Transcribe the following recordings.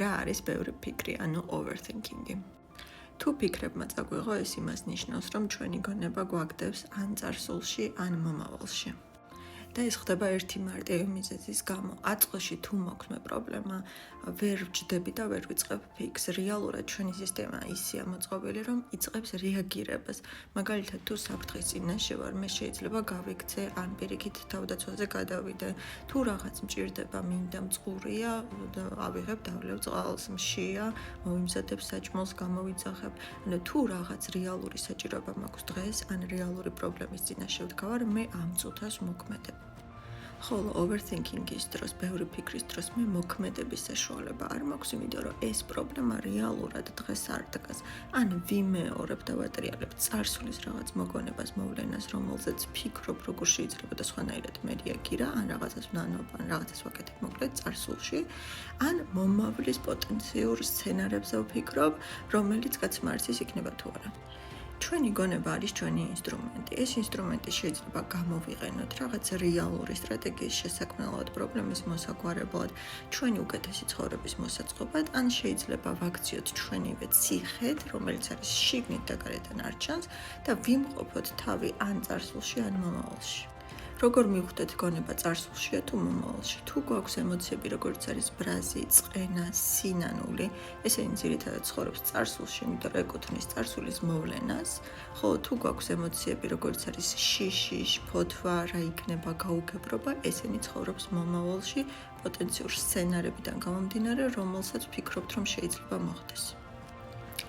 რა არის ბევრი ფიქრი, ანუ overthinking-ი. თუ ფიქრებმა წაგვიღო, ეს იმას ნიშნავს, რომ ჩვენი გონება გვაგდებს ან წარსულში, ან მომავალში. და ეს ხდება ერთი მარტივი მიზეზის გამო. აწყოში თუ მოქმე პრობლემა, ვერ ვჯდები და ვერ ვიწყებ ფიქს. რეალურად ჩვენი სისტემა ისეა მოწყობილი, რომ იწყებს რეაგირებას. მაგალითად, თუ საფრთხის წინაშე ვარ, მე შეიძლება გავიქცე, ან პირიქით თავდაცვაზე გადავიდე. თუ რაღაც მჭირდება, მინდა მწყურია, ავიღებ, დავლევ წყალს, მშია, მოვიმზადებ საჭმელს, გამოვიძახებ. ანუ თუ რაღაც რეალური საჭიროება მაქვს დღეს, ან რეალური პრობლემის წინაშე ვდგავარ, მე ამ წუთას მოქმედებ. ხოლო overthinking-ის დროს, ბევრი ფიქრის დროს მე მოქმედების საშუალება არ მაქვს, იმიტომ რომ ეს პრობლემა რეალურად დღეს არ დგას. ან ვიმეორებ და ვატრიალებ წარსულის რაღაც მოგონებას, მოვლენას, რომელზეც ფიქრობ, როგორ შეიძლება და სხვანაირად მე რეაგირა, ან რაღაცას ვნანობ, ან რაღაცას ვაკეთებ მოკლედ წარსულში, ან მომავლის პოტენციურ სცენარებზე ვფიქრობ, რომელიც გაცმარცის იქნება თუ არა. ჩვენი გონება არის ჩვენი ინსტრუმენტი. ეს ინსტრუმენტი შეიძლება გამოვიყენოთ რაღაც რეალური სტრატეგიის შესაქმნელად, პრობლემის მოსაგვარებლად, ჩვენი უკეთესი ცხოვრების მოსაწყობად, ან შეიძლება ვაქციოთ ჩვენივე ციხედ, რომელიც არის შიგნით და გარედან არ ჩანს და ვიმყოფოთ თავი ან წარსულში, ან მომავალში. როგორ მივხვდეთ გონება წარსულშია თუ მომავალში? თუ გვაქვს ემოციები, როგორც არის ბრაზი, წყენა, სინანული, ესენი ძირითადად ცხოვრობს წარსულში, იმიტომ რომ ეკუთვნის წარსულის მოვლენას, ხოლო თუ გვაქვს ემოციები, როგორც არის შიში, ფოთვა, რა იქნება, გაუგებრობა, ესენი ცხოვრობს მომავალში, პოტენციურ სცენარებიდან გამომდინარე, რომელსაც ვფიქრობთ, რომ შეიძლება მოხდეს.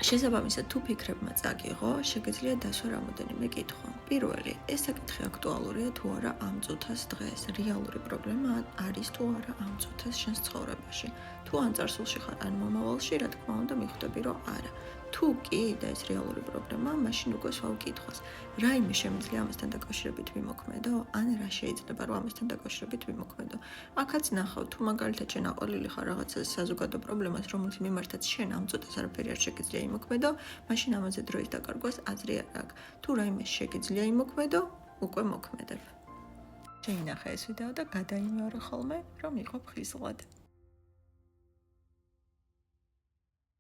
შესაბამისად, თუ ფიქრებმა წაგიღო, შეგიძლია დასვა რამოდენიმე კითხვა. პირველი, ეს საკითხი აქტუალურია თუ არა ამ წუთას დღეს? რეალური პრობლემა არის თუ არა ამ წუთას შენს ცხოვრებაში? თუ ან წარსულში ხარ, ან მომავალში, რა თქმა უნდა, მიხვდები, რომ არა. თუ კი და ეს რეალური პრობლემა, მაშინ უკვე სვავ კითხვას. რაიმე შემიძლია ამასთან დაკავშირებით ვიმოქმედო? ან რა შეიძლება რომ ამასთან დაკავშირებით ვიმოქმედო? აქაც ნახავ, თუ მაგალითად შენ აყოლილი ხარ რაღაცა საზოგადო პრობლემას, რომელიც მიმართაც შენ ამ წუთას არაფერი არ შეგიძლია იმოქმედო, მაშინ ამაზე დროის დაკარგვას აზრი არ აქვს. თუ რაიმე შეგიძლია იმოქმედო, უკვე მოქმედებ. შეინახე ეს ვიდეო და გადაიმეორე ხოლმე, რომ იყო ხიზლად.